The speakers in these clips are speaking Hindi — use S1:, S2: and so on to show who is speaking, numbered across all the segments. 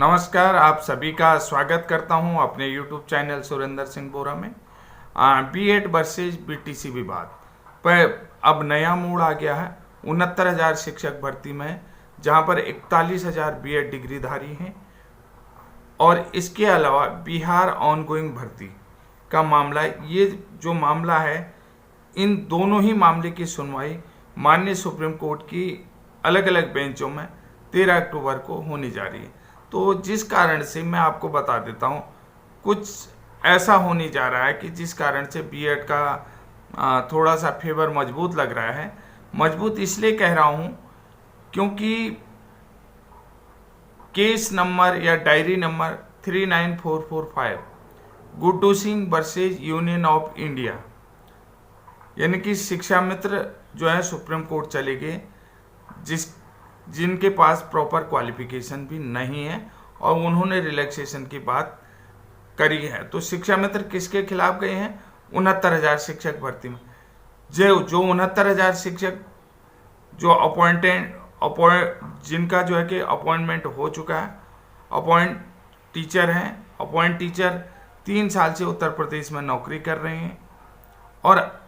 S1: नमस्कार, आप सभी का स्वागत करता हूं अपने YouTube चैनल सुरेंद्र सिंह बोरा में। B.Ed वर्सेज BTC विवाद पर अब नया मोड़ आ गया है। 69,000 शिक्षक भर्ती में, जहां पर 41,000 B.Ed डिग्रीधारी हैं और इसके अलावा बिहार ऑनगोइंग भर्ती का मामला, ये जो मामला है, इन दोनों ही मामले की सुनवाई माननीय सुप्रीम कोर्ट की अलग अलग बेंचों में 13 अक्टूबर को होने जा रही है। तो जिस कारण से मैं आपको बता देता हूँ, कुछ ऐसा होने जा रहा है कि जिस कारण से B.Ed का थोड़ा सा फेवर मजबूत लग रहा है। मजबूत इसलिए कह रहा हूँ क्योंकि केस नंबर या diary number 39445 Guddu Singh versus Union of India, यानी कि शिक्षा मित्र जो है सुप्रीम कोर्ट चले गए, जिनके पास प्रॉपर क्वालिफिकेशन भी नहीं है और उन्होंने रिलैक्सेशन की बात करी है। तो शिक्षा मित्र किसके खिलाफ गए हैं? 69,000 शिक्षक भर्ती में। जो 69,000 शिक्षक जो जिनका जो है कि अपॉइंटमेंट हो चुका है, अपॉइंट टीचर हैं। अपॉइंट टीचर 3 साल से उत्तर प्रदेश में नौकरी कर रहे हैं और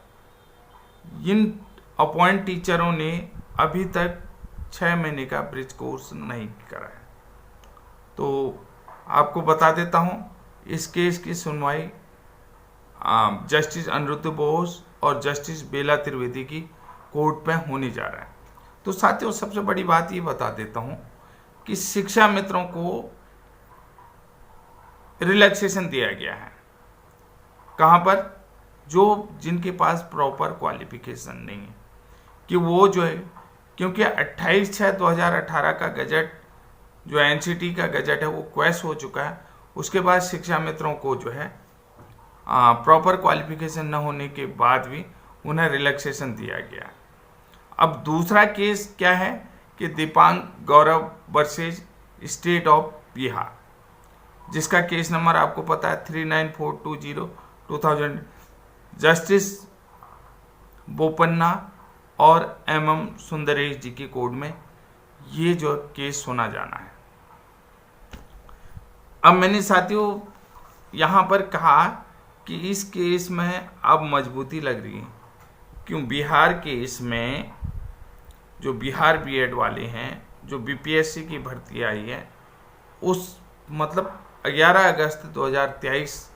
S1: इन अपॉइंट टीचरों ने अभी तक 6 महीने का ब्रिज कोर्स नहीं करा है। तो आपको बता देता हूं, इस केस की सुनवाई जस्टिस अनिरुद्ध बोस और जस्टिस बेला त्रिवेदी की कोर्ट में होने जा रहा है। तो साथियों, सबसे बड़ी बात ये बता देता हूं कि शिक्षा मित्रों को रिलैक्सेशन दिया गया है। कहां पर? जिनके पास प्रॉपर क्वालिफिकेशन नहीं है, कि वो जो है, क्योंकि 28/6/2018 का गजट जो एनसीटी का गजट है वो क्वैश हो चुका है। उसके बाद शिक्षा मित्रों को जो है प्रॉपर क्वालिफिकेशन न होने के बाद भी उन्हें रिलैक्सेशन दिया गया। अब दूसरा केस क्या है कि दीपांग गौरव वर्सेज स्टेट ऑफ बिहार, जिसका केस नंबर आपको पता है 39420/2000, जस्टिस बोपन्ना और MM सुंदरेश जी की कोर्ट में ये जो केस सुना जाना है। अब मैंने साथियों यहाँ पर कहा कि इस केस में अब मजबूती लग रही है। क्यों? बिहार केस में जो बिहार B.Ed वाले हैं, जो BPSC की भर्ती आई है, उस मतलब 11 अगस्त 2023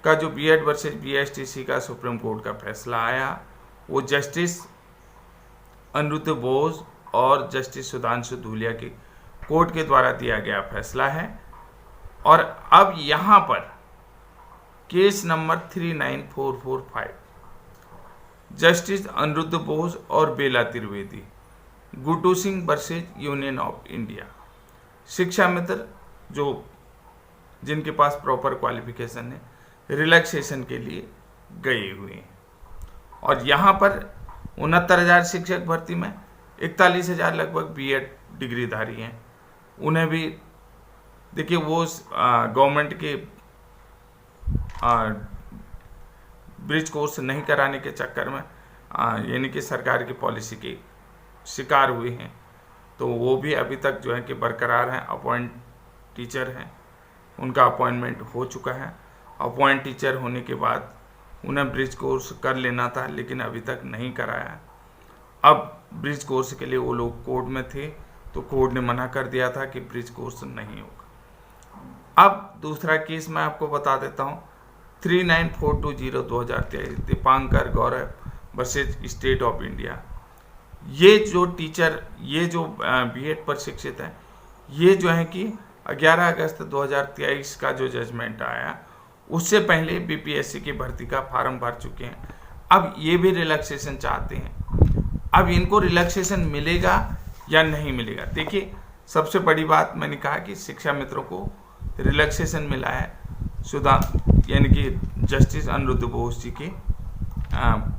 S1: का जो B.Ed वर्सेज BSTC का सुप्रीम कोर्ट का फैसला आया, वो जस्टिस अनिरुद्ध बोस और जस्टिस सुधांशु धूलिया के कोर्ट के द्वारा दिया गया फैसला है। और अब यहाँ पर case number 39445 justice Aniruddha Bose और Bela Trivedi, Guddu Singh versus Union of India, शिक्षा मित्र जिनके पास प्रॉपर क्वालिफिकेशन है, रिलैक्सेशन के लिए गए हुए हैं। और यहाँ पर 69,000 शिक्षक भर्ती में 41,000 लगभग B.Ed डिग्रीधारी हैं। उन्हें भी देखिए, वो गवर्नमेंट के ब्रिज कोर्स नहीं कराने के चक्कर में यानी कि सरकार की पॉलिसी के शिकार हुए हैं। तो वो भी अभी तक जो है कि बरकरार हैं, अपॉइंट टीचर हैं, उनका अपॉइंटमेंट हो चुका है। अपॉइंट टीचर होने के बाद उन्हें ब्रिज कोर्स कर लेना था, लेकिन अभी तक नहीं कराया। अब ब्रिज कोर्स के लिए वो लोग कोर्ट में थे, तो कोर्ट ने मना कर दिया था कि ब्रिज कोर्स नहीं होगा। अब दूसरा केस मैं आपको बता देता हूँ, 39420/2023 दीपांकर गौरव वर्सेज स्टेट ऑफ इंडिया। ये जो टीचर, ये जो B.Ed पर शिक्षित हैं, ये जो है कि 11 अगस्त 2023 का जो जजमेंट आया, उससे पहले BPSC की भर्ती का फॉर्म भर चुके हैं। अब ये भी रिलैक्सेशन चाहते हैं। अब इनको रिलैक्सेशन मिलेगा या नहीं मिलेगा? देखिए, सबसे बड़ी बात मैंने कहा कि शिक्षा मित्रों को रिलैक्सेशन मिला है यानी कि जस्टिस अनिरुद्ध बोस जी के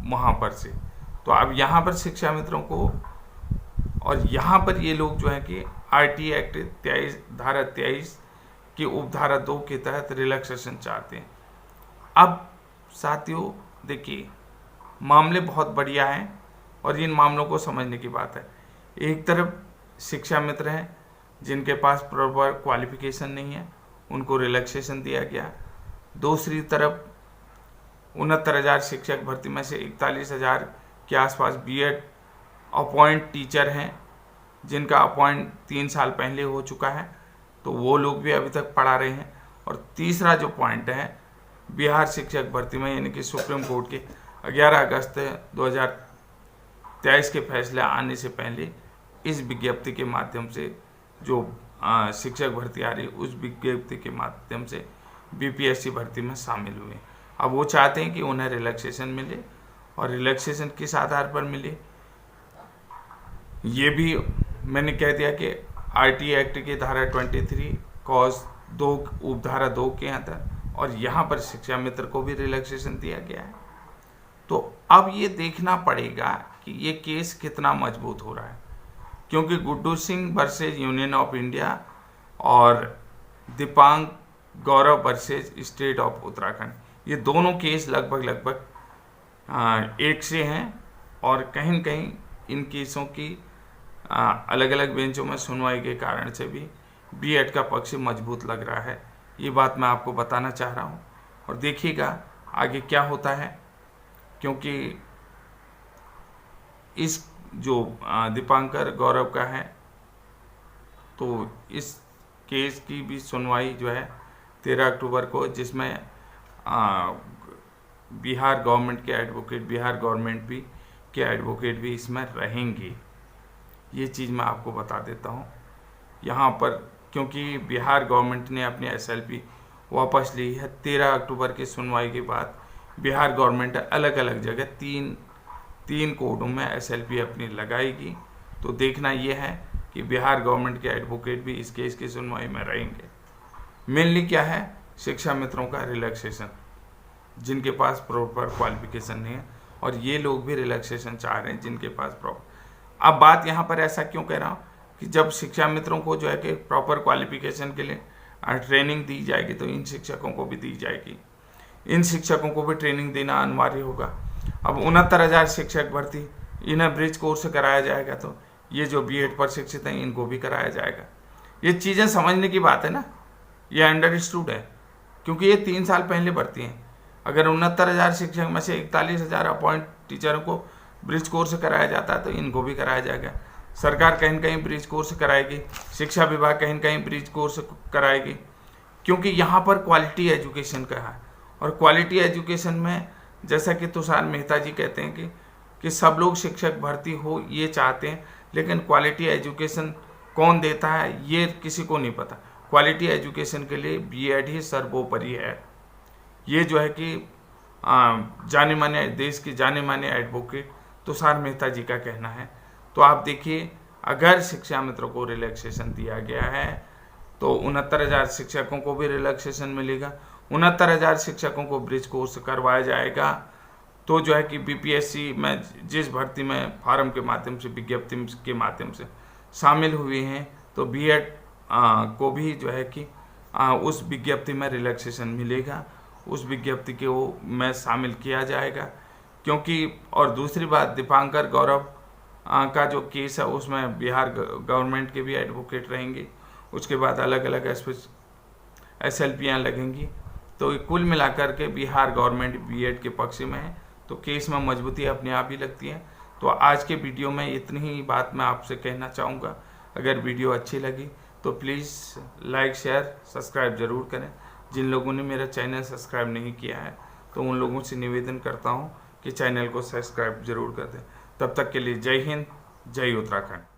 S1: वहाँ पर से। तो अब यहाँ पर शिक्षा मित्रों को, और यहाँ पर ये लोग जो है कि RT एक्ट 23 धारा 23 की उपधारा 2 के तहत रिलैक्सेशन चाहते हैं। अब साथियों देखिए, मामले बहुत बढ़िया हैं और इन मामलों को समझने की बात है। एक तरफ शिक्षा मित्र हैं जिनके पास प्रॉपर क्वालिफिकेशन नहीं है उनको रिलैक्सेशन दिया गया। दूसरी तरफ 69,000 शिक्षक भर्ती में से 41,000 के आसपास बीएड अपॉइंट टीचर हैं जिनका अपॉइंट 3 साल पहले हो चुका है, तो वो लोग भी अभी तक पढ़ा रहे हैं। और तीसरा जो पॉइंट है बिहार शिक्षक भर्ती में, यानी कि सुप्रीम कोर्ट के 11 अगस्त 2023 के फैसले आने से पहले इस विज्ञप्ति के माध्यम से जो शिक्षक भर्ती आ रही है उस विज्ञप्ति के माध्यम से बीपीएससी भर्ती में शामिल हुए। अब वो चाहते हैं कि उन्हें रिलैक्सेशन मिले, और रिलैक्सेशन किस आधार पर मिले ये भी मैंने कह दिया कि आरटीए एक्ट की धारा 23 कॉज 2 उपधारा 2 के अंदर, और यहाँ पर शिक्षा मित्र को भी रिलैक्सेशन दिया गया है। तो अब ये देखना पड़ेगा कि ये केस कितना मजबूत हो रहा है, क्योंकि Guddu Singh versus Union of India और दीपांग गौरव वर्सेज स्टेट ऑफ उत्तराखंड, ये दोनों केस लगभग एक से हैं, और कहीं न कहीं इन केसों की अलग अलग बेंचों में सुनवाई के कारण से भी बीएड का पक्ष मजबूत लग रहा है। ये बात मैं आपको बताना चाह रहा हूँ, और देखिएगा आगे क्या होता है, क्योंकि इस जो दीपांकर गौरव का है तो इस केस की भी सुनवाई जो है 13 अक्टूबर को, जिसमें बिहार गवर्नमेंट के एडवोकेट, बिहार गवर्नमेंट भी के एडवोकेट भी इसमें रहेंगे। ये चीज़ मैं आपको बता देता हूँ यहाँ पर, क्योंकि बिहार गवर्नमेंट ने अपनी एसएलपी वापस ली है। 13 अक्टूबर की सुनवाई के बाद बिहार गवर्नमेंट अलग अलग जगह तीन कोर्टों में एसएलपी अपनी लगाएगी। तो देखना ये है कि बिहार गवर्नमेंट के एडवोकेट भी इस केस की सुनवाई में रहेंगे। मेनली क्या है, शिक्षा मित्रों का रिलैक्सेशन, जिनके पास प्रॉपर क्वालिफिकेशन नहीं है, और ये लोग भी रिलैक्सेशन चाह रहे हैं जिनके पास प्रॉपर। अब बात यहाँ पर ऐसा क्यों कह रहा हूँ कि जब शिक्षा मित्रों को जो है कि प्रॉपर क्वालिफिकेशन के लिए ट्रेनिंग दी जाएगी तो इन शिक्षकों को भी दी जाएगी, इन शिक्षकों को भी ट्रेनिंग देना अनिवार्य होगा। अब 69,000 शिक्षक भर्ती इन्हें ब्रिज कोर्स कराया जाएगा, तो ये जो बीएड पर शिक्षित हैं इनको भी कराया जाएगा। ये चीज़ें समझने की बात है ना, ये अंडरस्टूड है, क्योंकि ये 3 साल पहले भर्ती हैं। अगर 69,000 शिक्षक में से 41,000 अपॉइंट टीचरों को ब्रिज कोर्स कराया जाता है तो इनको भी कराया जाएगा। सरकार कहीं न कहीं ब्रिज कोर्स कराएगी, शिक्षा विभाग कहीं न कहीं ब्रिज कोर्स कराएगी, क्योंकि यहाँ पर क्वालिटी एजुकेशन का है। और क्वालिटी एजुकेशन में जैसा कि तुषार मेहता जी कहते हैं कि सब लोग शिक्षक भर्ती हो ये चाहते हैं, लेकिन क्वालिटी एजुकेशन कौन देता है ये किसी को नहीं पता। क्वालिटी एजुकेशन के लिए बीएड ही सर्वोपरि है। ये जो है कि जाने माने देश के जाने माने एडवोकेट तुषार मेहता जी का कहना है। तो आप देखिए, अगर शिक्षा मित्रों को रिलैक्सेशन दिया गया है तो 69,000 शिक्षकों को भी रिलैक्सेशन मिलेगा, 69,000 शिक्षकों को ब्रिज कोर्स करवाया जाएगा। तो जो है कि बीपीएससी में जिस भर्ती में फार्म के माध्यम से, विज्ञप्ति के माध्यम से शामिल हुए हैं, तो बीएड को भी जो है कि उस विज्ञप्ति में रिलैक्सेशन मिलेगा, उस विज्ञप्ति के वो में शामिल किया जाएगा। क्योंकि और दूसरी बात, दीपांकर गौरव का जो केस है उसमें बिहार गवर्नमेंट के भी एडवोकेट रहेंगे, उसके बाद अलग अलग एसएलपीयाँ लगेंगी। तो कुल मिलाकर के बिहार गवर्नमेंट बीएड के पक्ष में है, तो केस में मजबूती अपने आप ही लगती है। तो आज के वीडियो में इतनी ही बात मैं आपसे कहना चाहूँगा। अगर वीडियो अच्छी लगी तो प्लीज़ लाइक, शेयर, सब्सक्राइब ज़रूर करें। जिन लोगों ने मेरा चैनल सब्सक्राइब नहीं किया है तो उन लोगों से निवेदन करता हूँ कि चैनल को सब्सक्राइब ज़रूर कर दें। तब तक के लिए जय हिंद, जय उत्तराखंड।